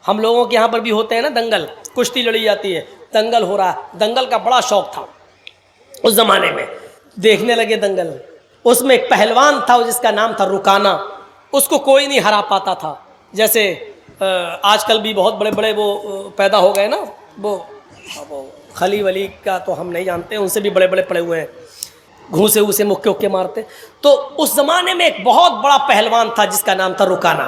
ہم لوگوں کے یہاں پر بھی ہوتے ہیں نا دنگل، کشتی لڑی جاتی ہے، دنگل ہو رہا ہے، دنگل کا بڑا شوق تھا اس زمانے میں، دیکھنے لگے دنگل۔ اس میں ایک پہلوان تھا جس کا نام تھا رکانہ، اس کو کوئی نہیں ہرا پاتا تھا۔ جیسے آج کل بھی بہت بڑے بڑے وہ پیدا ہو گئے نا، وہ خلی ولی کا تو ہم نہیں جانتے، ان سے بھی بڑے بڑے پڑے ہوئے ہیں، گھوسے اسے مکے اکے مارتے۔ تو اس زمانے میں ایک بہت بڑا پہلوان تھا جس کا نام تھا رکانہ،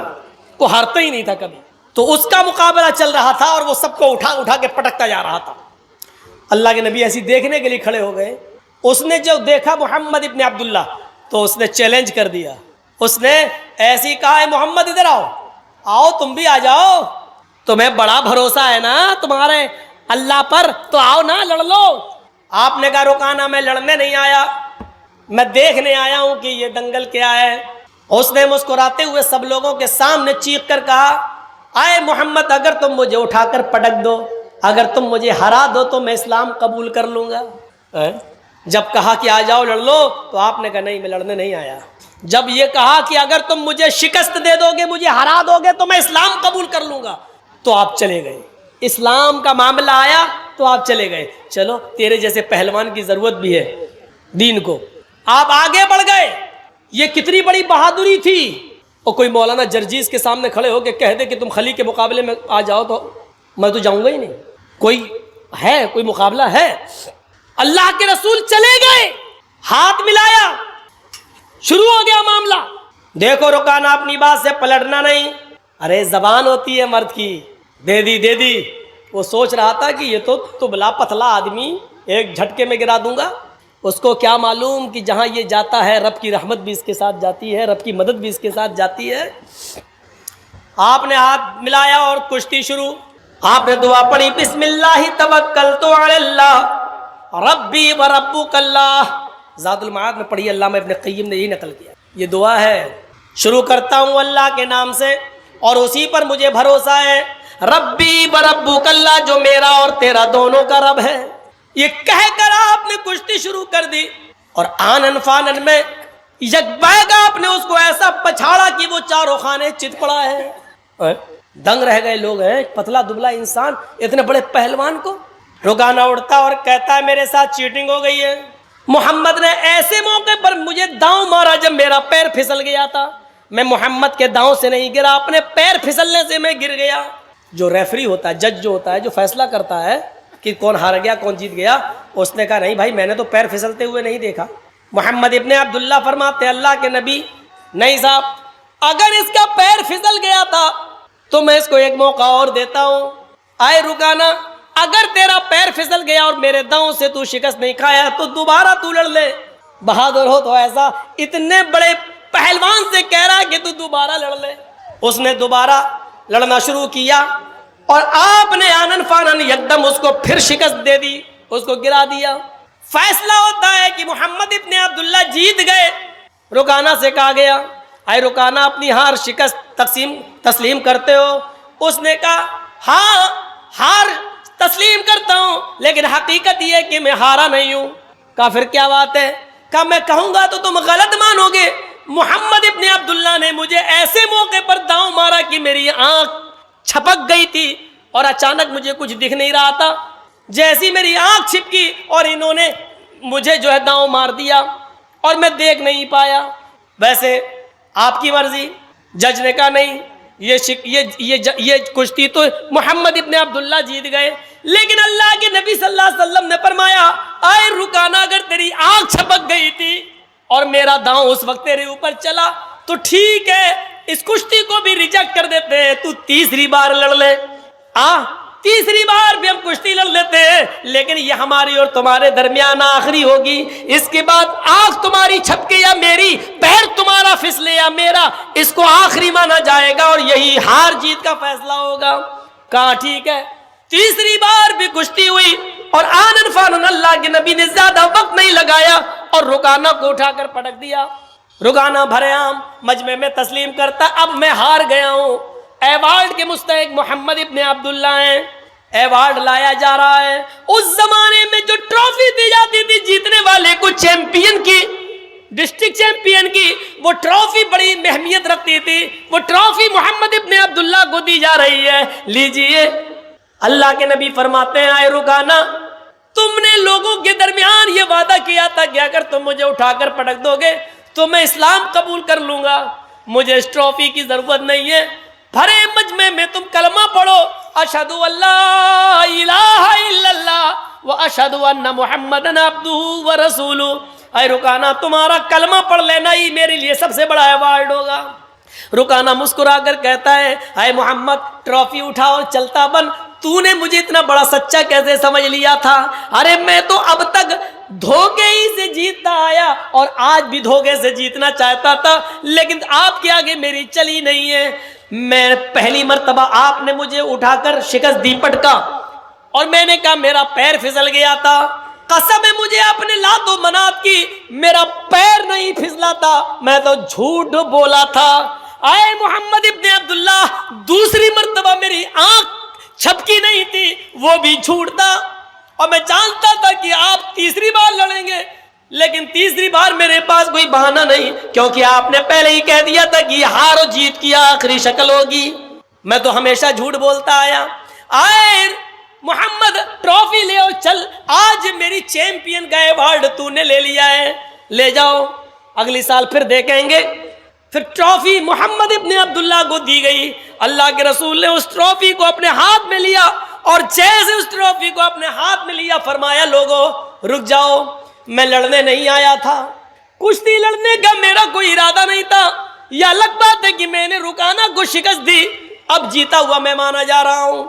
کو ہارتا ہی نہیں تھا کبھی۔ تو اس کا مقابلہ چل رہا تھا اور وہ سب کو اٹھا اٹھا کے پٹکتا جا رہا تھا۔ اللہ کے نبی ایسی دیکھنے کے لیے کھڑے ہو گئے۔ اس نے جو دیکھا محمد ابن عبداللہ تو اس نے چیلنج کر دیا، اس نے ایسی کہا ہے محمد ادھر آؤ، آؤ تم بھی آ جاؤ، تمہیں بڑا بھروسہ ہے نا تمہارے اللہ پر، تو آؤ نا لڑ لو۔ آپ نے کہا رکانہ میں لڑنے نہیں آیا، میں دیکھنے آیا ہوں کہ یہ دنگل کیا ہے۔ اس نے مسکراتے ہوئے سب لوگوں کے سامنے چیخ کر کہا، آئے محمد اگر تم مجھے اٹھا کر پٹک دو، اگر تم مجھے ہرا دو تو میں اسلام قبول کر لوں گا۔ جب کہا کہ آ جاؤ لڑ لو تو آپ نے کہا نہیں میں لڑنے نہیں آیا۔ جب یہ کہا کہ اگر تم مجھے شکست دے دو گے، مجھے ہرا دو گے تو میں اسلام قبول کر لوں گا، تو آپ چلے گئے۔ اسلام کا معاملہ آیا تو آپ چلے گئے۔ چلو تیرے جیسے پہلوان کی ضرورت بھی ہے دین کو، آپ آگے بڑھ گئے۔ یہ کتنی بڑی بہادری تھی۔ اور کوئی مولانا جرجیز کے سامنے کھڑے ہو کے کہہ دے کہ تم خلی کے مقابلے میں آ جاؤ تو میں تو جاؤں گا ہی نہیں۔ کوئی ہے، کوئی مقابلہ ہے؟ اللہ کے رسول چلے گئے، ہاتھ ملایا، شروع ہو گیا معاملہ۔ دیکھو رکانہ اپنی بات سے پلٹنا نہیں، ارے زبان ہوتی ہے مرد کی، دے دی دے دی۔ وہ سوچ رہا تھا کہ یہ تو تبلا پتلا آدمی ایک جھٹکے میں گرا دوں گا۔ اس کو کیا معلوم کہ جہاں یہ جاتا ہے رب کی رحمت بھی اس کے ساتھ جاتی ہے، رب کی مدد بھی اس کے ساتھ جاتی ہے۔ آپ نے ہاتھ ملایا اور کشتی شروع۔ آپ نے دعا پڑھی، بسم اللہ توکلت علی اللہ ربی و ربک اللہ۔ زاد المعاد میں پڑھی، علامہ ابن قیم نے یہی نقل کیا۔ یہ دعا ہے، شروع کرتا ہوں اللہ کے نام سے اور اسی پر مجھے بھروسہ ہے، ربی و ربک اللہ، جو میرا اور تیرا دونوں کا رب ہے۔ یہ کہہ کر آپ نے کشتی شروع کر دی اور آنن فانن میں یک بیگ آپ نے اس کو ایسا پچھاڑا کہ وہ چاروں خانے چت پڑا ہے۔ دنگ رہ گئے لوگ، ہیں پتلا دبلا انسان اتنے بڑے پہلوان کو۔ رکانہ اڑتا اور کہتا ہے میرے ساتھ چیٹنگ ہو گئی ہے، محمد نے ایسے موقع پر مجھے داؤں مارا جب میرا پیر پھسل گیا تھا، میں محمد کے داؤں سے نہیں گرا، اپنے پیر پھسلنے سے میں گر گیا۔ جو ریفری ہوتا ہے، جج جو ہوتا ہے، جو فیصلہ کرتا ہے کہ کون ہار گیا کون جیت گیا، اس نے کہا نہیں بھائی میں نے تو پیر پھسلتے ہوئے نہیں دیکھا۔ محمد ابن عبداللہ فرماتے اللہ کے نبی، نہیں صاحب اگر اس کا پیر پھسل گیا تھا تو میں اس کو ایک موقع اور دیتا ہوں۔ آئے رکانہ، اگر تیرا پیر پھسل گیا اور میرے داؤں سے تو شکست نہیں کھایا تو دوبارہ تو لڑ لے، بہادر ہو تو ایسا۔ اتنے بڑے پہلوان سے کہہ رہا ہے کہ تو دوبارہ لڑ لے۔ اس نے دوبارہ لڑنا شروع کیا اور آپ نے آنن فانن یکدم اس کو پھر شکست دے دی، اس کو گرا دیا۔ فیصلہ ہوتا ہے کہ محمد ابن عبداللہ جیت گئے۔ رکانہ سے کہا گیا، اے رکانہ اپنی ہار شکست تسلیم کرتے ہو؟ اس نے کہا ہاں ہار تسلیم کرتا ہوں، لیکن حقیقت یہ ہے کہ میں ہارا نہیں ہوں۔ کہا پھر کیا بات ہے؟ کہا میں کہوں گا تو تم غلط مانو گے۔ محمد ابن عبداللہ نے مجھے ایسے موقع پر داؤں مارا کہ میری آنکھ چھپک گئی تھی اور اچانک مجھے کچھ دکھ نہیں رہا تھا، جیسی میری آنکھ چھپکی اور انہوں نے مجھے جو ہے داؤں مار دیا اور میں دیکھ نہیں پایا۔ ویسے آپ کی مرضی۔ جج نے کہا نہیں، یہ کشتی تو محمد ابن عبداللہ جیت گئے، لیکن اللہ کے نبی صلی اللہ علیہ وسلم نے فرمایا اے رکانہ اگر تیری آنکھ چھپک گئی تھی اور میرا داؤں اس وقت تیرے اوپر چلا تو ٹھیک ہے، اس کشتی کو بھی ریجیکٹ کر دیتے ہیں، تو تیسری بار لڑ لے۔ تیسری بار بھی ہم کشتی لڑ لیتے ہیں، لیکن یہ ہماری اور تمہارے درمیان آخری ہوگی۔ اس کے بعد آنکھ تمہاری چھپکے یا میری، پیر تمہارا پھسلے یا میرا، اس کو آخری مانا جائے گا اور یہی ہار جیت کا فیصلہ ہوگا۔ کہا ٹھیک ہے۔ تیسری بار بھی کشتی ہوئی اور آنن فانن اللہ کے نبی نے زیادہ وقت نہیں لگایا اور رکانہ کو اٹھا کر پٹک دیا۔ رکانہ بھرے عام مجمع میں تسلیم کرتا، اب میں ہار گیا ہوں۔ ایوارڈ کے مستحق محمد ابن عبداللہ ہیں۔ ایوارڈ لایا جا رہا ہے۔ اس زمانے میں جو ٹرافی دی جاتی تھی جیتنے والے کو، چیمپئن کی، डिस्ट्रिक्ट चैंपियन की वो ट्रॉफी बड़ी अहमियत रखती थी। वो ट्रॉफी मोहम्मद इब्ने अब्दुल्लाह को दी जा रही है, लीजिए। अल्लाह के नबी फरमाते हैं, आए रुकाना, तुमने लोगों के दरमियान ये वादा किया था कि अगर तुम मुझे उठाकर पटक दोगे तो मैं इस्लाम कबूल कर लूंगा, मुझे इस ट्रॉफी की जरूरत नहीं है। भरे मजमे में तुम कलमा पढ़ो, अशहदु अल्ला इलाहा इल्लल्लाह व अशहदु अन्ना मुहम्मदन अब्दुहु व रसूलुहु। ऐ रुकाना, तुम्हारा कलमा पढ़ लेना ही मेरे लिए सबसे बड़ा अवार्ड होगा। रुकाना मुस्कुरा कर कहता है, ऐ मोहम्मद, ट्रॉफी उठाओ, चलता बन। तूने मुझे इतना बड़ा सच्चा कैसे समझ लिया था? अरे मैं तो अब तक धोखे ही से जीतता आया और आज भी धोखे से जीतना चाहता था, लेकिन आपके आगे मेरी चली नहीं है। मैं पहली मर्तबा आपने मुझे उठाकर शिकस्त दी पटका और मैंने कहा मेरा पैर फिसल गया था। कसम है मुझे अपने लातो मनात की, मेरा पैर नहीं फिसला था, मैं तो झूठ बोला था। आए मोहम्मद इब्ने अब्दुल्लाह, दूसरी मर्तबा मेरी आंख छपकी नहीं थी, वो भी झूठ था। और मैं जानता था कि आप तीसरी बार लड़ेंगे, लेकिन तीसरी बार मेरे पास कोई बहाना नहीं, क्योंकि आपने पहले ही कह दिया था कि हार और जीत की आखिरी शक्ल होगी। मैं तो हमेशा झूठ बोलता आया। आए मोहम्मद, ट्रॉफी ले आओ, चल, आज मेरी चैंपियन का अवार्ड तूने ले लिया है, ले जाओ, अगली साल फिर देखेंगे। फिर ट्रॉफी मोहम्मद इब्ने अब्दुल्लाह को दी गई। अल्लाह के रसूल ने उस ट्रॉफी को अपने हाथ में लिया और जैसे उस ट्रॉफी को अपने हाथ में लिया, फरमाया, लोगों रुक जाओ, मैं लड़ने नहीं आया था, कुश्ती लड़ने का मेरा कोई इरादा नहीं था। यह अलग बात है कि मैंने रुकाना को शिकस्त दी, अब जीता हुआ मैं माना जा रहा हूं,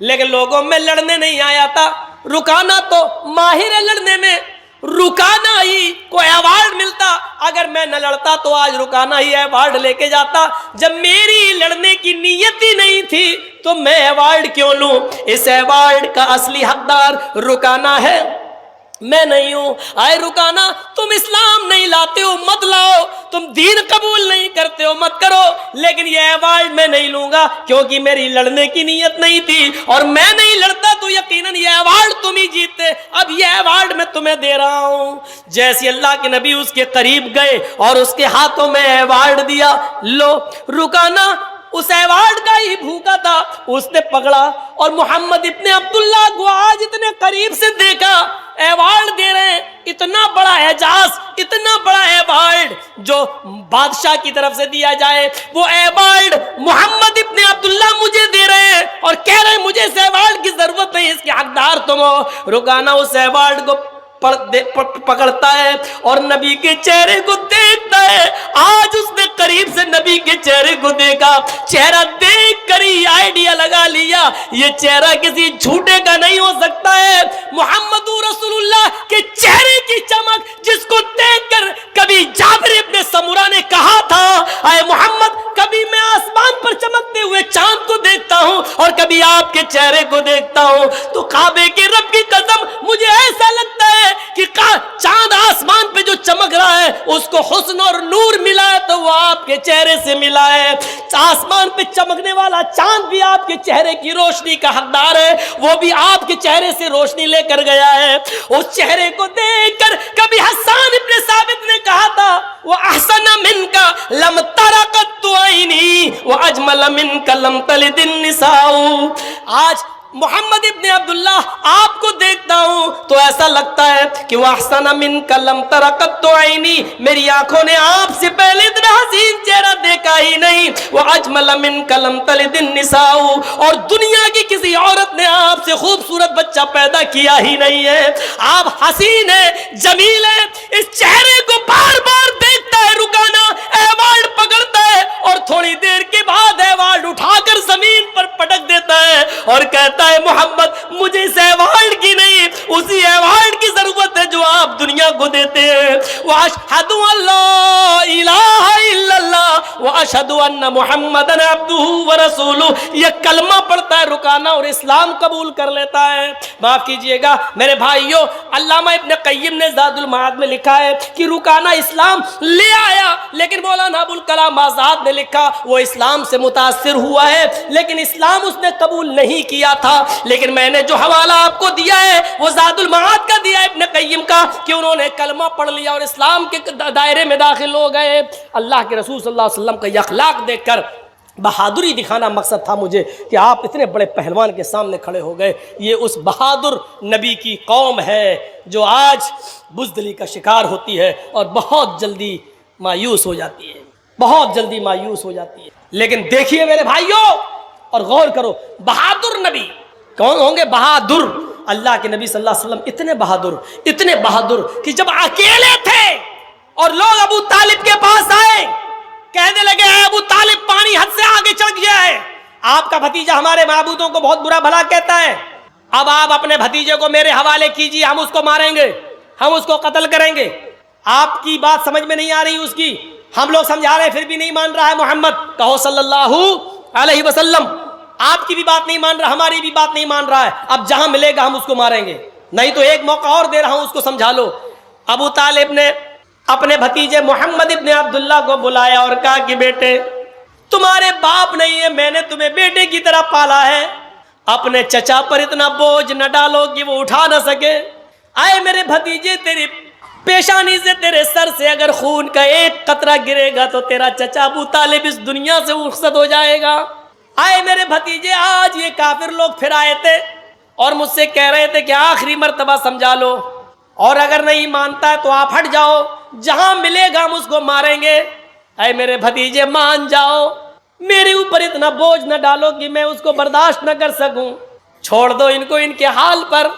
लेकिन लोगों मैं लड़ने नहीं आया था। रुकाना तो माहिर है लड़ने में, रुकाना ही को अवार्ड मिलता। अगर मैं न लड़ता तो आज रुकाना ही अवार्ड लेके जाता। जब मेरी लड़ने की नीयत ही नहीं थी तो मैं अवार्ड क्यों लूं? इस अवार्ड का असली हकदार रुकाना है, मैं नहीं हूं। आए रुकाना, तुम इस्लाम नहीं लाते हो मत लाओ, तुम दीन कबूल नहीं करते हो मत करो, लेकिन ये अवार्ड मैं नहीं लूंगा, क्योंकि मेरी लड़ने की नीयत नहीं थी और मैं नहीं लड़ता तो यकीनन ये अवार्ड तुम ही जीतते। अब ये अवार्ड मैं तुम्हें दे रहा हूं। जैसे अल्लाह के नबी उसके करीब गए और उसके हाथों में अवार्ड दिया, लो। रुकाना उस अवार्ड का ही भूखा था, उसने पकड़ा और मोहम्मद इब्ने अब्दुल्लाह को आज इतने करीब से देखा, अवार्ड दे रहे हैं, इतना बड़ा एजाज, इतना बड़ा अवार्ड जो बादशाह की तरफ से दिया जाए, वो अवार्ड मोहम्मद इब्ने अब्दुल्लाह मुझे दे रहे हैं और कह रहे हैं मुझे इस अवार्ड की जरूरत नहीं, इसके हकदार तुम हो। रुकाना उस अवार्ड को पकड़ता है और नबी के चेहरे को देखता है। आज उसने करीब से नबी के चेहरे को देखा, चेहरा देख कर ही आइडिया लगा लिया ये चेहरा किसी झूठे का नहीं हो सकता है। मोहम्मद रसूलुल्लाह के चेहरे की चमक जिसको देखकर कभी जाबिर इब्ने समुरा ने कहा था, आए मोहम्मद, कभी मैं आसमान पर चमकते हुए चांद को देखता हूं और कभी आपके चेहरे को देखता हूं, तो काबे के रब की कसम मुझे ऐसा लगता है कि चांद आसमान पे जो चमक रहा है उसको हुस्न और नूर मिला है तो वो आपके चेहरे से मिला है। आसमान पे चमकने वाला चांद भी आपके चेहरे की रोशनी का हकदार है, वो भी आपके चेहरे से रोशनी लेकर गया है। उस चेहरे को देखकर कभी हसन इब्ने साबित ने कहा था, वो अहसन मिनका लम तरकत आईनी व अजमल मिनका लम तलिदिन निसाउ। आज मोहम्मद इब्ने अब्दुल्लाह आपको देखता हूं तो ऐसा लगता है कि वह अहसन मिनका लम तरकत आईनी, मेरी आंखों ने आपसे पहले इतना हसीन चेहरा देखा ही नहीं। वह अजमल मिनका लम तलिदिन निसाउ, और दुनिया की किसी औरत ने आपसे खूबसूरत बच्चा पैदा किया ही नहीं है। आप हसीन है, जमील है, इस चेहरे को बार बार देखता है रुकाना, अवार्ड पकड़ता है और थोड़ी देर के बाद अवार्ड उठाकर जमीन पर पटक देता है और कहता है मोहम्मद, मुझे इस अवार्ड की नहीं, उसी अवार्ड की जरूरत है जो आप दुनिया को देते हैं। व अशहदु अल्ला इलाहा इल्लल्लाह व واشہد ان محمدن عبدہ ورسولہ، یہ کلمہ پڑھتا ہے رکانہ اور اسلام قبول کر لیتا ہے۔ معاف کیجئے گا میرے بھائیوں، علامہ ابن قیم نے زاد المعاد میں لکھا ہے کہ رکانہ اسلام لے آیا، لیکن مولانا ابوالکلام آزاد نے لکھا وہ اسلام سے متاثر ہوا ہے لیکن اسلام اس نے قبول نہیں کیا تھا۔ لیکن میں نے جو حوالہ آپ کو دیا ہے وہ زاد المعاد کا دیا ہے ابن قیم کا، کہ انہوں نے کلمہ پڑھ لیا اور اسلام کے دائرے میں داخل ہو گئے۔ اللہ کے رسول صلی اللہ علیہ وسلم کا یہ اخلاق دیکھ کر بہادری دکھانا مقصد تھا مجھے کہ آپ اتنے بڑے پہلوان کے سامنے کھڑے ہو گئے۔ یہ اس بہادر نبی کی قوم ہے جو آج بزدلی کا شکار ہوتی ہے اور بہت جلدی مایوس ہو جاتی ہے، بہت جلدی مایوس ہو جاتی ہے۔ لیکن دیکھیے میرے بھائیوں اور غور کرو، بہادر نبی کون ہوں گے؟ بہادر اللہ کے نبی صلی اللہ علیہ وسلم اتنے بہادر کہ جب اکیلے تھے اور لوگ ابو طالب کے پاس آئے، کہنے لگے اے ابو طالب پانی حد سے آگے چڑھ گیا ہے، آپ کا بھتیجا ہمارے معبودوں کو بہت برا بھلا کہتا ہے، اب آپ اپنے بھتیجے کو میرے حوالے کیجیے، ہم اس کو ماریں گے، ہم اس کو قتل کریں گے۔ آپ کی بات سمجھ میں نہیں آ رہی اس کی، ہم لوگ سمجھا رہے ہیں پھر بھی نہیں مان رہا ہے محمد، کہو صلی اللہ علیہ وسلم، آپ کی بھی بات نہیں مان رہا، ہماری بھی بات نہیں مان رہا ہے، اب جہاں ملے گا ہم اس کو ماریں گے، نہیں تو ایک موقع اور دے رہا ہوں اس کو سمجھا لو۔ ابو طالب نے اپنے بھتیجے محمد ابن عبداللہ کو بلایا اور کہا کہ بیٹے تمہارے باپ نہیں ہے، میں نے تمہیں بیٹے کی طرح پالا ہے، اپنے چچا پر اتنا بوجھ نہ ڈالو کہ وہ اٹھا نہ سکے۔ آئے میرے بھتیجے، تیری پیشانی سے، تیرے سر سے اگر خون کا ایک قطرہ گرے گا تو تیرا چچا ابو طالب اس دنیا سے رخصت ہو جائے گا۔ آئے میرے بھتیجے، آج یہ کافر لوگ پھر آئے تھے اور مجھ سے کہہ رہے تھے کہ آخری مرتبہ سمجھا لو، اور اگر نہیں مانتا ہے تو آپ ہٹ جاؤ، جہاں ملے گا ہم اس کو ماریں گے۔ اے میرے بھتیجے مان جاؤ، میرے اوپر اتنا بوجھ نہ ڈالو کہ میں اس کو برداشت نہ کر سکوں، چھوڑ دو ان کو ان کے حال پر۔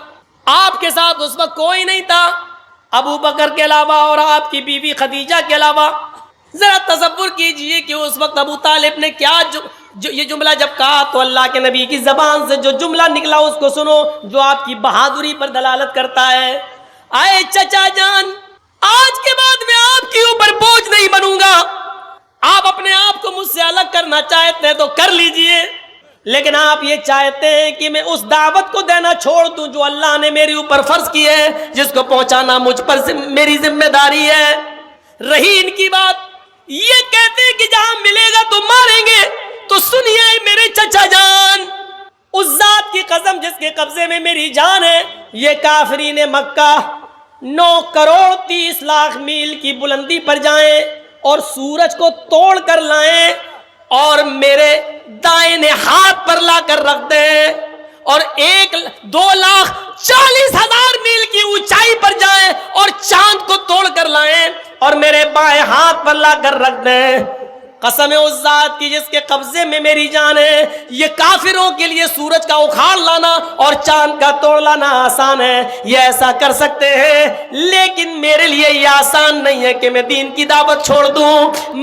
آپ کے ساتھ اس وقت کوئی نہیں تھا ابو بکر کے علاوہ اور آپ کی بیوی خدیجہ کے علاوہ۔ ذرا تصور کیجئے کہ اس وقت ابو طالب نے کیا یہ جملہ جب کہا تو اللہ کے نبی کی زبان سے جو جملہ نکلا اس کو سنو، جو آپ کی بہادری پر دلالت کرتا ہے۔ آئے چچا جان، آج کے بعد میں آپ کے اوپر بوجھ نہیں بنوں گا، آپ اپنے آپ کو مجھ سے الگ کرنا چاہتے ہیں تو کر لیجئے، لیکن آپ یہ چاہتے ہیں کہ میں اس دعوت کو دینا چھوڑ دوں جو اللہ نے میرے اوپر فرض کی ہے، جس کو پہنچانا مجھ پر میری ذمہ داری ہے۔ رہی ان کی بات، یہ کہتے ہیں کہ جہاں ملے گا تو ماریں گے، تو سنیے میرے چچا جان، اس ذات کی قسم جس کے قبضے میں میری جان ہے، یہ کافرین مکہ 9 کروڑ 30 لاکھ میل کی بلندی پر جائیں اور سورج کو توڑ کر لائیں اور میرے دائیں ہاتھ پر لا کر رکھ دیں، اور 2,40,000 میل کی اونچائی پر جائیں اور چاند کو توڑ کر لائیں اور میرے بائیں ہاتھ پر لا کر رکھ دیں، قسم ہے اس ذات کی جس کے قبضے میں میری جان ہے، یہ کافروں کے لیے سورج کا اکھاڑ لانا اور چاند کا توڑ لانا آسان ہے، یہ ایسا کر سکتے ہیں، لیکن میرے لیے یہ آسان نہیں ہے کہ میں دین کی دعوت چھوڑ دوں،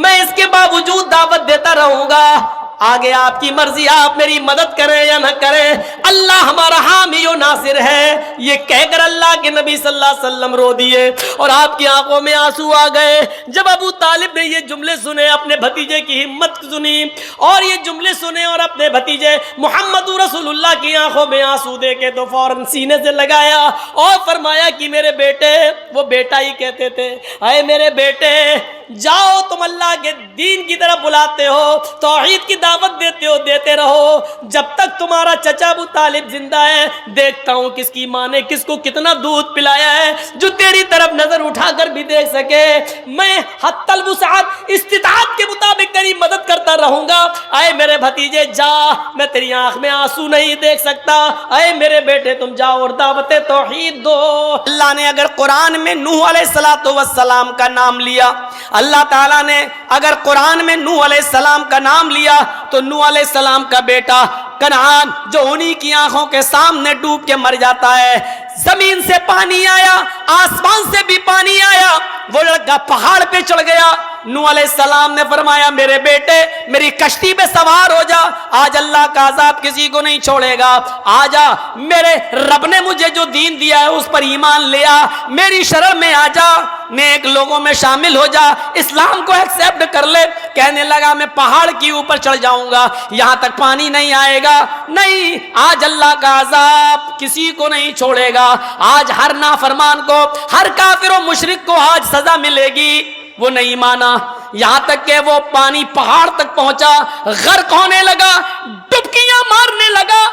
میں اس کے باوجود دعوت دیتا رہوں گا، آگے آپ کی مرضی، آپ میری مدد کریں یا نہ کریں، اللہ ہمارا حامی و ناصر ہے۔ یہ کہہ کر اللہ کے نبی صلی اللہ علیہ وسلم رو دیے اور آپ کی آنکھوں میں آنسو آ گئے۔ جب ابو طالب نے یہ جملے سنے، اپنے بھتیجے کی ہمت سنی اور یہ جملے سنے اور اپنے بھتیجے محمد رسول اللہ کی آنکھوں میں آنسو دیکھے تو فوراً سینے سے لگایا اور فرمایا کہ میرے بیٹے، وہ بیٹا ہی کہتے تھے، اے میرے بیٹے جاؤ، تم اللہ کے دین کی طرف بلاتے ہو، توحید کی دعوت دیتے ہو، دیتے رہو، جب تک تمہارا چچا ابو طالب زندہ ہے دیکھتا ہوں کس کی ماں نے کس کو کتنا دودھ پلایا ہے، جو تیری طرف نظر اٹھا کر بھی دیکھ سکے، میں حتی الوسعت استطاعت کے مطابق تیری مدد کرتا رہوں گا۔ اے میرے بھتیجے جا، میں تیری آنکھ میں آنسو نہیں دیکھ سکتا، اے میرے بیٹے تم جاؤ اور دعوت توحید دو۔ اللہ نے اگر قرآن میں نوح علیہ السلام کا نام لیا، اللہ تعالیٰ نے اگر قرآن میں نوح علیہ السلام کا نام لیا تو نوح علیہ السلام کا بیٹا کنعان جو انہی کی آنکھوں کے سامنے ڈوب کے مر جاتا ہے، زمین سے پانی آیا، آسمان سے بھی پانی آیا، وہ لڑکا پہاڑ پہ چڑھ گیا، नूह अलैहिस्सलाम ने फरमाया मेरे बेटे मेरी कश्ती पे सवार हो जा, आज अल्लाह का अजाब किसी को नहीं छोड़ेगा, आजा मेरे रब ने मुझे जो दीन दिया है उस पर ईमान ले आ, मेरी शरण में आ जा, नेक लोगों में शामिल हो जा, इस्लाम को एक्सेप्ट कर ले। कहने लगा मैं पहाड़ के ऊपर चढ़ जाऊंगा, यहां तक पानी नहीं आएगा, नहीं, आज अल्लाह का अजाब किसी को नहीं छोड़ेगा, आज हर नाफरमान को, हर काफिर और मुशरिक को आज सजा मिलेगी। वो नहीं माना, यहां तक कि वो पानी पहाड़ तक पहुंचा, गर्क होने लगा, डुबकियां मारने लगा,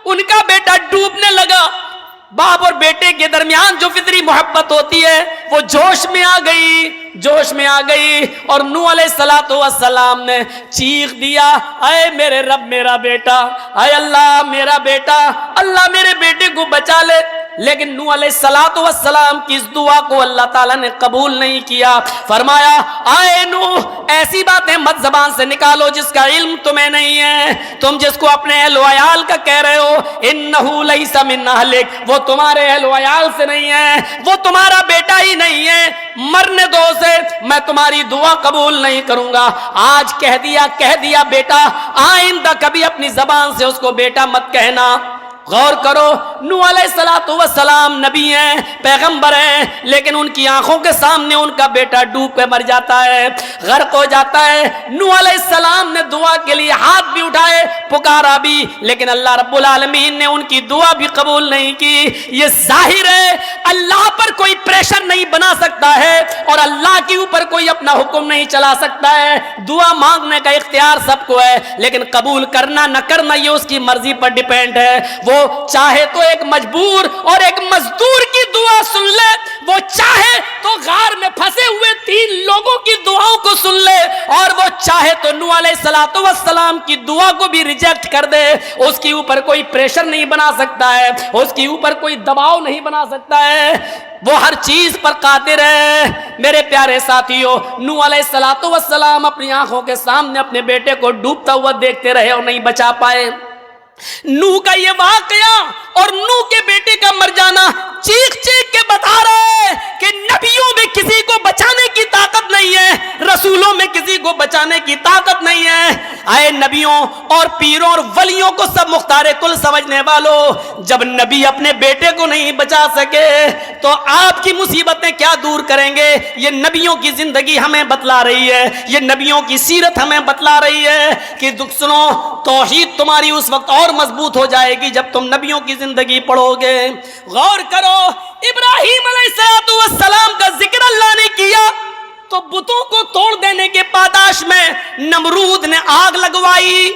उनका बेटा डूबने लगा। बाप और बेटे के दरमियान जो फितरी मोहब्बत होती है वो जोश में आ गई, जोश में आ गई। और नूह अलैहिस्सलातु वस्सलाम ने चीख दिया, अय मेरे रब मेरा बेटा, अय अल्लाह मेरा बेटा, अल्लाह मेरे बेटे को बचा ले। लेकिन नूह अलैहिस्सलातु वस्सलाम की इस दुआ को अल्लाह ताला ने कबूल नहीं किया। फरमाया, आए नूह ऐसी बातें मत जबान से निकालो जिसका इल्म तुम्हें नहीं है, तुम जिसको अपने अहल व अयाल का कह रहे हो, इन्नहु लैसा मिन अहलिक, वो तुम्हारे अहल व अयाल से नहीं है, वो तुम्हारा बेटा ही नहीं है, मरने दो उसे, मैं तुम्हारी दुआ कबूल नहीं करूंगा। आज कह दिया बेटा, आइंदा कभी अपनी जबान से उसको बेटा मत कहना। गौर करो, नूह अलैहिस्सलातु वस्सलाम नबी हैं, पैगंबर हैं, लेकिन उनकी आंखों के सामने उनका बेटा डूब के मर जाता है, गर्क हो जाता है। नूह अलैहिस्सलाम ने दुआ के लिए हाथ भी उठाए, पुकारा भी, लेकिन अल्लाह रब्बुल आलमीन ने उनकी दुआ भी कबूल नहीं की। ये जाहिर है अल्लाह पर कोई प्रेशर नहीं बना सकता है और अल्लाह के ऊपर कोई अपना हुक्म नहीं चला सकता है। दुआ मांगने का इख्तियार सबको है, लेकिन कबूल करना न करना ये उसकी मर्जी पर डिपेंड है। वो चाहे तो एक मजबूर और एक मजदूर की दुआ सुन ले, वो चाहे तो गार में फंसे हुए 3 लोगों की दुआओं को सुन ले, और वो चाहे तो नूह अलैहिस्सलातु वस्सलाम की दुआ को भी रिजेक्ट कर दे। उसके ऊपर कोई प्रेशर नहीं बना सकता है, उसके ऊपर कोई दबाव नहीं बना सकता है, वो हर चीज पर कादिर है। मेरे प्यारे साथियों, नूह अलैहिस्सलातु वस्सलाम अपनी आंखों के सामने अपने बेटे को डूबता हुआ देखते रहे और नहीं बचा पाए। नूह का ये वाकया और नूह के बेटे का मर जाना चीख चीख के बता रहे हैं कि नबियों में किसी को बचाने की ताकत नहीं है, रसूलों में किसी को बचाने की ताकत नहीं है। आए नबियों और पीरों और वलियों को सब मुख्तारे कुल समझने वालों, जब नबी अपने बेटे को नहीं बचा सके तो आपकी मुसीबतें क्या दूर करेंगे। ये नबियों की जिंदगी हमें बतला रही है, ये नबियों की सीरत हमें बतला रही है कि दुख सुनो, तौहीद तुम्हारी उस वक्त और मजबूत हो जाएगी जब तुम नबियों की जिंदगी पढ़ोगे। गौर करो, इब्राहीम अलैहिस्सलाम का जिक्र अल्लाह ने किया तो बुतों को तोड़ देने के पादाश में नमरूद ने आग लगवाई,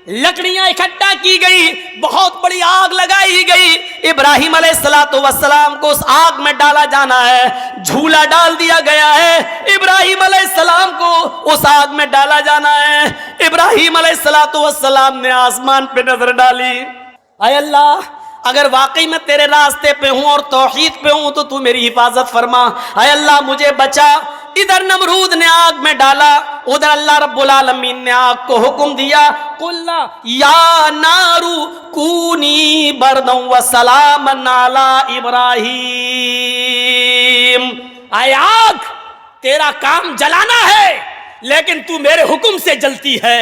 लकड़ियां इकट्ठा की गई, बहुत बड़ी आग लगाई गई। इब्राहीम अलैहिस्सलाम को उस आग में डाला जाना है, झूला डाल दिया गया है, इब्राहीम अलैहिस्सलाम को उस आग में डाला जाना है। इब्राहीम अलैहिस्सलाम ने आसमान पे नजर डाली, आय अल्लाह अगर वाकई मैं तेरे रास्ते पे हूं और तौहीद पे हूं तो तू मेरी हिफाजत फरमा, आय अल्लाह मुझे बचा। इधर नमरूद ने आग में डाला, उधर अल्लाह रब्बुल आलमीन ने आग को हुक्म दिया, कुल्ला या नारू कूनी बरदन व सलामन अला इब्राहीम। आय आग, तेरा काम जलाना है लेकिन तू मेरे हुक्म से जलती है,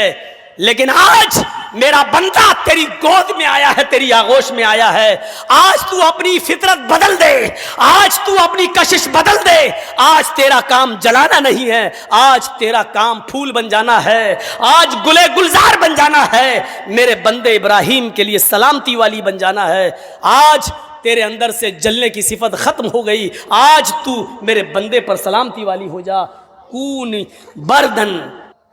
लेकिन आज मेरा बंदा तेरी गोद में आया है, तेरी आगोश में आया है। आज तू अपनी फितरत बदल दे, आज तू अपनी कशिश बदल दे। आज तेरा काम जलाना नहीं है, आज तेरा काम फूल बन जाना है, आज गुले गुलजार बन जाना है, मेरे बंदे इब्राहीम के लिए सलामती वाली बन जाना है। आज तेरे अंदर से जलने की सिफत खत्म हो गई, आज तू मेरे बंदे पर सलामती वाली हो जा। कून बर्दन,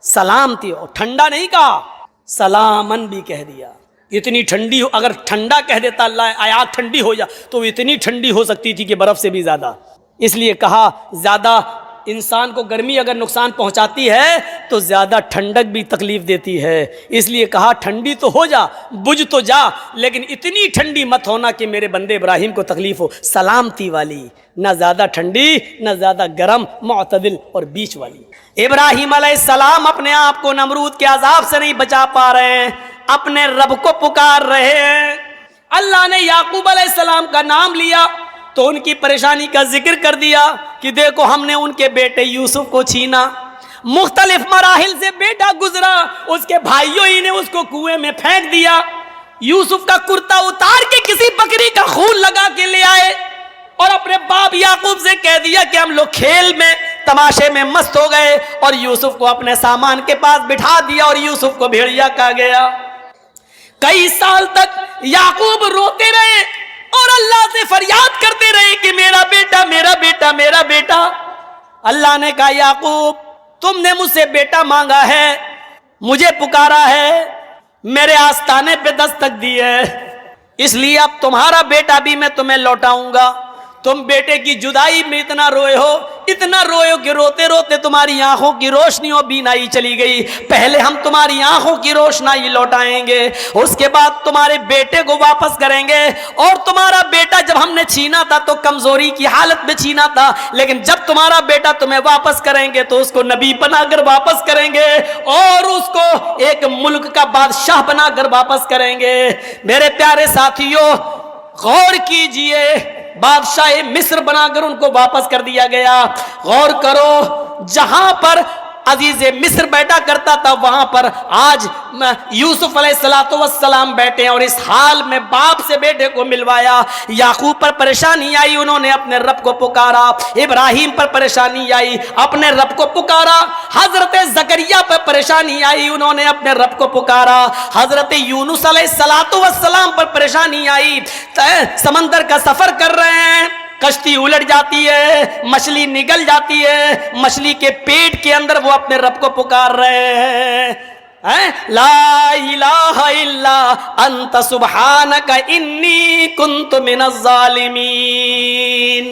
सलामती, और ठंडा नहीं कहा, सलामन भी कह दिया। इतनी ठंडी हो, अगर ठंडा कह देता अल्लाह आग ठंडी हो जा तो इतनी ठंडी हो सकती थी कि बर्फ से भी ज्यादा। इसलिए कहा ज्यादा इंसान को गर्मी अगर नुकसान पहुंचाती है तो ज्यादा ठंडक भी तकलीफ देती है, इसलिए कहा ठंडी तो हो जा, बुझ तो जा, लेकिन इतनी ठंडी मत होना कि मेरे बंदे इब्राहीम को तकलीफ हो। सलामती वाली, ना ज्यादा ठंडी ना ज्यादा गर्म, मुअतदिल और बीच वाली। इब्राहीम अलैहिस्सलाम अपने आप को नमरूद के अजाब से नहीं बचा पा रहे हैं, अपने रब को पुकार रहे हैं। अल्लाह ने याकूब अलैहिस्सलाम का नाम लिया तो उनकी परेशानी का जिक्र कर दिया कि देखो हमने उनके बेटे यूसुफ को छीना, मुख्तलिफ मराहिल से बेटा गुजरा, उसके भाइयों ही ने उसको कुएं में फेंक दिया। यूसुफ का कुर्ता उतार के किसी बकरी का खून लगा के ले आए और अपने बाप याकूब से कह दिया कि हम लोग खेल में तमाशे में मस्त हो गए, और यूसुफ को अपने सामान के पास बिठा दिया और यूसुफ को भेड़िया कहा गया। कई साल तक याकूब रोते रहे और अल्लाह से फरियाद करते रहे कि मेरा बेटा, मेरा बेटा, मेरा बेटा। अल्लाह ने कहा याकूब, तुमने मुझसे बेटा मांगा है, मुझे पुकारा है, मेरे आस्ताने पे दस्तक दी है, इसलिए अब तुम्हारा बेटा भी मैं तुम्हें लौटाऊंगा। तुम बेटे की जुदाई में इतना रोए हो, इतना रोए हो कि रोते रोते तुम्हारी आंखों की रोशनी और बीनाई चली गई। पहले हम तुम्हारी आंखों की रोशनाई लौटाएंगे, उसके बाद तुम्हारे बेटे को वापस करेंगे। और तुम्हारा बेटा जब हमने छीना था तो कमजोरी की हालत में छीना था, लेकिन जब तुम्हारा बेटा तुम्हें वापस करेंगे तो उसको नबी बनाकर वापस करेंगे और उसको एक मुल्क का बादशाह बनाकर वापस करेंगे। मेरे प्यारे साथियों, गौर कीजिए, बादशाह मिस्र बनाकर उनको वापस कर दिया गया। गौर करो, जहां पर अजीज मिस्र बैठा करता था वहां पर आज यूसुफ अलैहिस्सलाम बैठे हैं, और इस हाल में बाप से बेटे को मिलवाया। याकूब पर परेशानी आई, उन्होंने अपने रब को पुकारा। इब्राहिम पर परेशानी आई, अपने रब को पुकारा। हजरत जकरिया पर परेशानी आई, उन्होंने अपने रब को पुकारा। हजरत यूनुस अलैहिस्सलाम पर परेशानी आई, समंदर का सफर कर रहे हैं, कश्ती उलट जाती है, मछली निकल जाती है, मछली के पेट के अंदर वो अपने रब को पुकार रहे हैं, ला इलाहा इल्ला अंत सुब्हानका इन्नी कुन्तु मिनज़ ज़ालिमीन।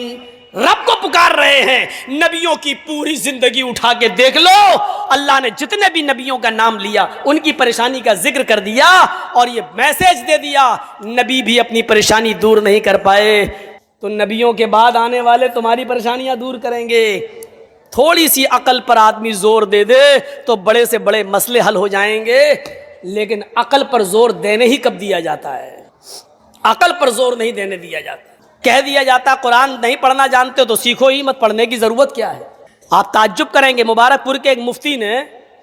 रब को पुकार रहे हैं। नबियों की पूरी जिंदगी उठा के देख लो, अल्लाह ने जितने भी नबियों का नाम लिया उनकी परेशानी का जिक्र कर दिया और ये मैसेज दे दिया, नबी भी अपनी परेशानी दूर नहीं कर पाए तो नबियों के बाद आने वाले तुम्हारी परेशानियां दूर करेंगे। थोड़ी सी अकल पर आदमी जोर दे दे तो बड़े से बड़े मसले हल हो जाएंगे, लेकिन अकल पर जोर देने ही कब दिया जाता है? अकल पर जोर नहीं देने दिया जाता। कह दिया जाता कुरान नहीं पढ़ना जानते हो तो सीखो ही मत, पढ़ने की जरूरत क्या है। आप ताज्जुब करेंगे, मुबारकपुर के एक मुफ्ती ने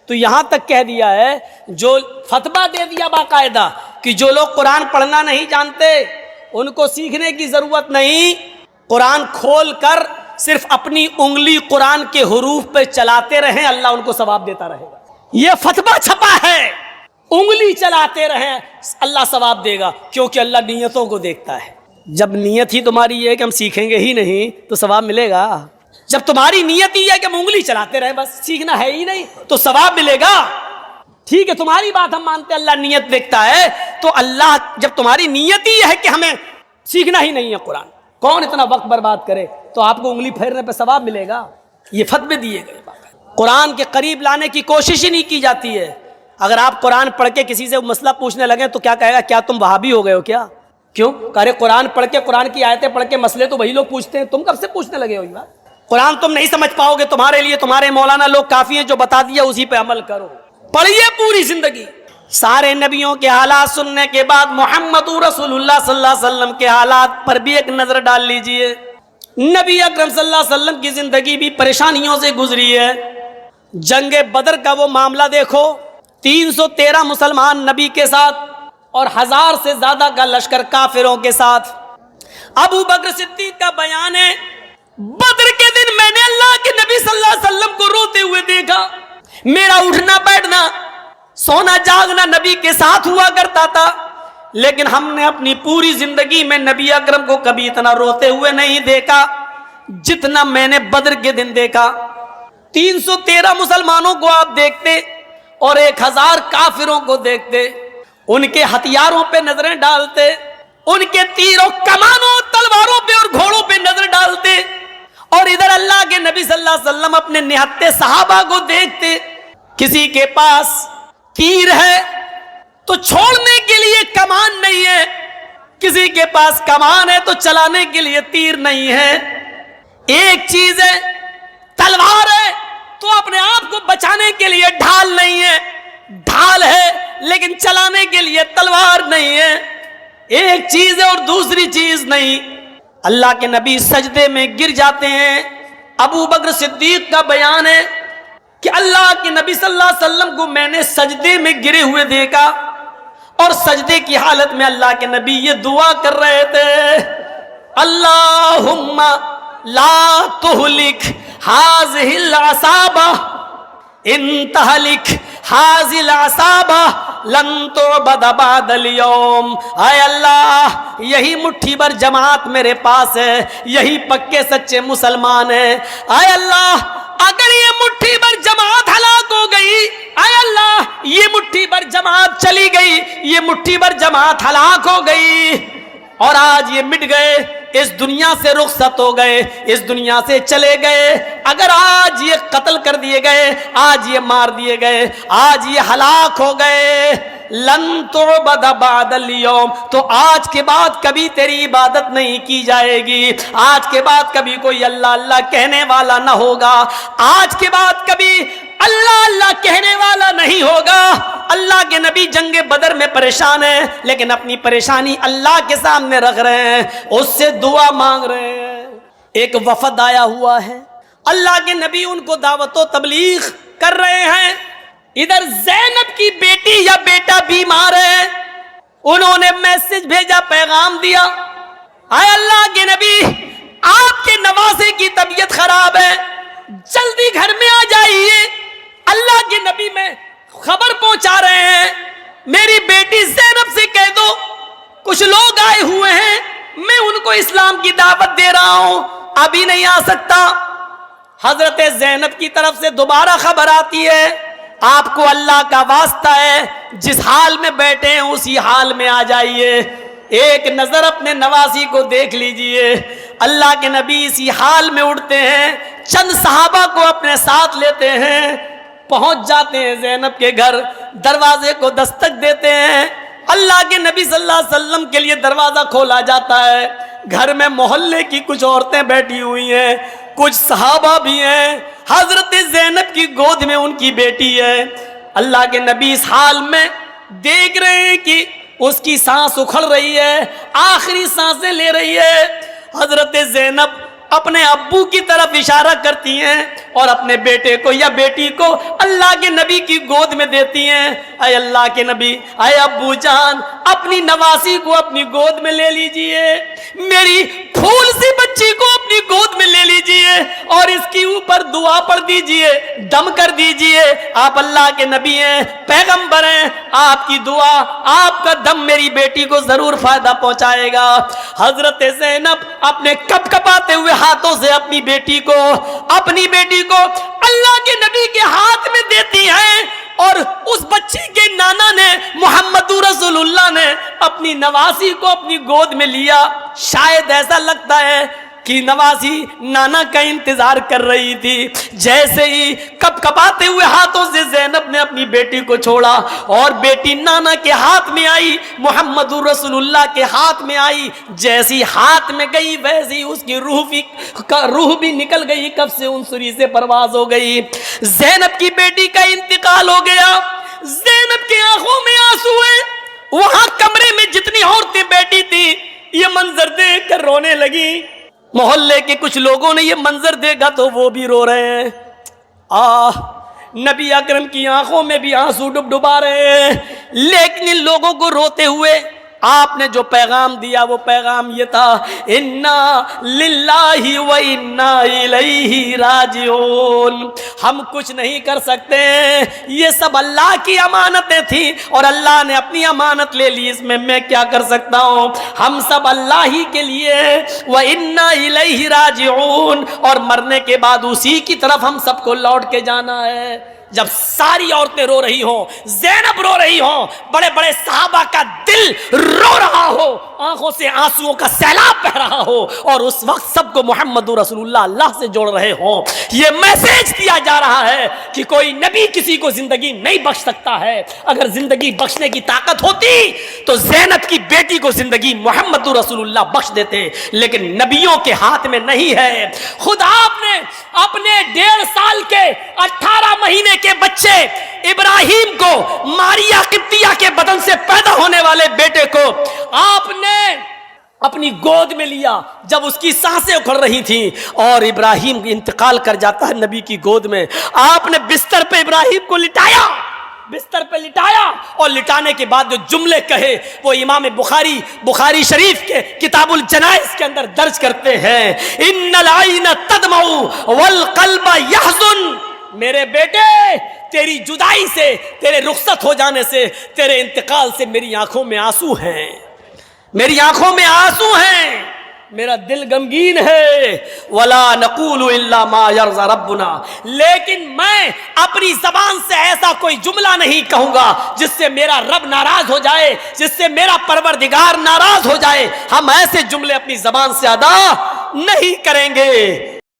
तो यहां तक कह दिया है, जो फतवा दे दिया बाकायदा कि जो लोग कुरान पढ़ना नहीं जानते उनको सीखने की जरूरत नहीं, कुरान खोल कर सिर्फ अपनी उंगली कुरान के हुरूफ पे चलाते रहें, अल्लाह उनको सवाब देता रहेगा। यह फतवा छपा है, उंगली चलाते रहें अल्लाह सवाब देगा, क्योंकि अल्लाह नीयतों को देखता है। जब नीयत ही तुम्हारी ये है कि हम सीखेंगे ही नहीं तो सवाब मिलेगा। जब तुम्हारी नीयत ही है कि हम उंगली चलाते रहे, बस सीखना है ही नहीं तो सवाब मिलेगा। ठीक है, तुम्हारी बात हम मानते हैं, अल्लाह नियत देखता है, तो अल्लाह जब तुम्हारी नियत ही है कि हमें सीखना ही नहीं है कुरान, कौन इतना वक्त बर्बाद करे, तो आपको उंगली फेरने पे सवाब मिलेगा। ये फतवे दिए गए। कुरान के करीब लाने की कोशिश ही नहीं की जाती है। अगर आप कुरान पढ़ के किसी से मसला पूछने लगे तो क्या कहेगा, क्या तुम वहाबी हो गए हो क्या? क्यों? अरे कुरान पढ़ के, कुरान की आयतें पढ़ के मसले तो वही लोग पूछते हैं, तुम कब से पूछने लगे हो? ये बात कुरान तुम नहीं समझ पाओगे, तुम्हारे लिए तुम्हारे मौलाना लोग काफी हैं, जो बता दिया उसी पे अमल करो। पढ़िए पूरी जिंदगी। सारे नबियों के हालात सुनने के बाद मोहम्मद रसूलुल्लाह सल्लल्लाहु अलैहि वसल्लम के हालात पर भी एक नजर डाल लीजिए। नबी अकरम सल्लल्लाहु अलैहि वसल्लम की जिंदगी भी परेशानियों से गुजरी है। जंगे बदर का वो मामला देखो, 313 मुसलमान नबी के साथ और 1000 से ज्यादा का लश्कर काफिरों के साथ। अबू बकर सिद्दीक का बयान है, बदर के दिन मैंने अल्लाह के नबी सल्लल्लाहु अलैहि वसल्लम को रोते हुए देखा। मेरा उठना बैठना, सोना जागना नबी के साथ हुआ करता था, लेकिन हमने अपनी पूरी जिंदगी में नबी अकरम को कभी इतना रोते हुए नहीं देखा जितना मैंने बदर के दिन देखा। 313 मुसलमानों को आप देखते और 1000 काफिरों को देखते, उनके हथियारों पे नजरें डालते, उनके तीरों, कमानों, तलवारों पे और घोड़ों पे नजर डालते, और इधर अल्लाह के नबी सल्लल्लाहु अलैहि वसल्लम अपने निहत्ते सहाबा को देखते। किसी के पास तीर है तो छोड़ने के लिए कमान नहीं है, किसी के पास कमान है तो चलाने के लिए तीर नहीं है। एक चीज है, तलवार है तो अपने आप को बचाने के लिए ढाल नहीं है, ढाल है लेकिन चलाने के लिए तलवार नहीं है। एक चीज है और दूसरी चीज नहीं। अल्लाह के नबी सजदे में गिर जाते हैं। अबू बकर सिद्दीक का बयान है, کہ اللہ کے نبی صلی اللہ علیہ وسلم کو میں نے سجدے میں گرے ہوئے دیکھا اور سجدے کی حالت میں اللہ کے نبی یہ دعا کر رہے تھے، اللہم لا تہلک ہذہ العصابہ ان تہلک ہذہ العصابہ لن تعبد بعد اليوم۔ اے اللہ یہی مٹھی بھر جماعت میرے پاس ہے، یہی پکے سچے مسلمان ہیں، اے اللہ اگر یہ مٹھی بھر جماعت ہلاک ہو گئی، اے اللہ یہ مٹھی بھر جماعت چلی گئی، یہ مٹھی بھر جماعت ہلاک ہو گئی اور آج یہ مٹ گئے، اس دنیا سے رخصت ہو گئے، اس دنیا سے چلے گئے، اگر آج یہ قتل کر دیے گئے، آج یہ مار دیے گئے، آج یہ ہلاک ہو گئے، لن تعبد بعد اليوم، تو آج کے بعد کبھی تیری عبادت نہیں کی جائے گی، آج کے بعد کبھی کوئی اللہ اللہ کہنے والا نہ ہوگا، آج کے بعد کبھی اللہ اللہ کہنے والا نہیں ہوگا۔ اللہ کے نبی جنگ بدر میں پریشان ہیں، لیکن اپنی پریشانی اللہ کے سامنے رکھ رہے ہیں، اس سے دعا مانگ رہے ہیں۔ ایک وفد آیا ہوا ہے، اللہ کے نبی ان کو دعوت و تبلیغ کر رہے ہیں، ادھر زینب کی بیٹی یا بیٹا بیمار ہے، انہوں نے میسج بھیجا، پیغام دیا، اے اللہ کے نبی آپ کے نواسے کی طبیعت خراب ہے، جلدی گھر میں آ جائیے۔ اللہ کے نبی میں خبر پہنچا رہے ہیں، میری بیٹی زینب سے کہہ دو کچھ لوگ آئے ہوئے ہیں، میں ان کو اسلام کی دعوت دے رہا ہوں، ابھی نہیں آ سکتا۔ حضرت زینب کی طرف سے دوبارہ خبر آتی ہے، آپ کو اللہ کا واسطہ ہے، جس حال میں بیٹھے ہیں اسی حال میں آ جائیے، ایک نظر اپنے نواسی کو دیکھ لیجئے۔ اللہ کے نبی اسی حال میں اٹھتے ہیں، چند صحابہ کو اپنے ساتھ لیتے ہیں، پہنچ جاتے ہیں زینب کے گھر، دروازے کو دستک دیتے ہیں، اللہ کے نبی صلی اللہ علیہ وسلم کے لیے دروازہ کھولا جاتا ہے، گھر میں محلے کی کچھ عورتیں بیٹھی ہوئی ہیں، کچھ صحابہ بھی ہیں، حضرت زینب کی گود میں ان کی بیٹی ہے۔ اللہ کے نبی اس حال میں دیکھ رہے ہیں کہ اس کی سانس اکھڑ رہی ہے، آخری سانسیں لے رہی ہے۔ حضرت زینب اپنے ابو کی طرف اشارہ کرتی ہیں اور اپنے بیٹے کو یا بیٹی کو اللہ کے نبی کی گود میں دیتی ہیں، اے اللہ کے نبی، اے ابو جان اپنی نواسی کو اپنی گود میں لے لیجئے، میری پھول سی بچی کو اپنی گود میں لے لیجئے اور اس کی اوپر دعا پڑھ دیجئے، دم کر دیجئے، آپ اللہ کے نبی ہیں، پیغمبر ہیں، آپ کی دعا، آپ کا دم میری بیٹی کو ضرور فائدہ پہنچائے گا۔ حضرت زینب اپنے کپ کپاتے ہوئے ہاتھوں سے اپنی بیٹی کو اللہ کے نبی کے ہاتھ میں دیتی ہیں اور اس بچی کے نانا نے محمد رسول اللہ نے اپنی نواسی کو اپنی گود میں لیا۔ شاید ایسا لگتا ہے کہ نواسی نانا کا انتظار کر رہی تھی، جیسے ہی کپ کپاتے ہوئے ہاتھوں سے زینب نے اپنی بیٹی کو چھوڑا اور بیٹی نانا کے ہاتھ میں آئی، محمد رسول اللہ کے ہاتھ میں آئی، جیسی ہاتھ میں گئی ویسی اس کی روح بھی نکل گئی، کب سے انسری سے پرواز ہو گئی۔ زینب کی بیٹی کا انتقال ہو گیا، زینب کی آنکھوں میں آنسو ہیں، وہاں کمرے میں جتنی عورتیں بیٹھی تھی یہ منظر دیکھ کر رونے لگی۔ محلے کے کچھ لوگوں نے یہ منظر دیکھا تو وہ بھی رو رہے ہیں، نبی اکرم کی آنکھوں میں بھی آنسو ڈبڈبا رہے ہیں، لیکن ان لوگوں کو روتے ہوئے آپ نے جو پیغام دیا وہ پیغام یہ تھا، انا للہ و انا الیہ راجعون، ہم کچھ نہیں کر سکتے، یہ سب اللہ کی امانتیں تھیں اور اللہ نے اپنی امانت لے لی، اس میں میں کیا کر سکتا ہوں، ہم سب اللہ ہی کے لیے و انا الیہ راجعون، اور مرنے کے بعد اسی کی طرف ہم سب کو لوٹ کے جانا ہے۔ جب ساری عورتیں رو رہی ہوں، زینب رو رہی ہوں، بڑے بڑے صحابہ کا دل رو رہا ہو، آنکھوں سے آنسوؤں کا سیلاب بہ رہا ہو، اور اس وقت سب کو محمد رسول اللہ سے جوڑ رہے ہوں، یہ میسج دیا جا رہا ہے کہ کوئی نبی کسی کو زندگی نہیں بخش سکتا ہے، اگر زندگی بخشنے کی طاقت ہوتی تو زینب کی بیٹی کو زندگی محمد رسول اللہ بخش دیتے، لیکن نبیوں کے ہاتھ میں نہیں ہے۔ خود آپ نے اپنے 1.5 سال کے 18 مہینے کے بچے ابراہیم کو، ماریا قبطیہ کے بدن سے پیدا ہونے والے بیٹے کو آپ نے اپنی گود میں لیا جب اس کی سانسیں اکھڑ رہی تھیں اور ابراہیم انتقال کر جاتا ہے نبی کی گود میں. آپ نے بستر پہ ابراہیم کو لٹایا, بستر پہ لٹایا, اور لٹانے کے بعد جو جملے کہے وہ امام بخاری شریف کے کتاب الجنائز کے اندر درج کرتے ہیں, ان العین تدمع والقلب یحزن. میرے بیٹے تیری جدائی سے, تیرے رخصت ہو جانے سے, تیرے انتقال سے میری آنکھوں میں آنسو ہیں, میری آنکھوں میں آنسو ہیں, میرا دل غمگین ہے. ولا نقول الا ما يرضى ربنا, لیکن میں اپنی زبان سے ایسا کوئی جملہ نہیں کہوں گا جس سے میرا رب ناراض ہو جائے, جس سے میرا پروردگار ناراض ہو جائے. ہم ایسے جملے اپنی زبان سے ادا نہیں کریں گے.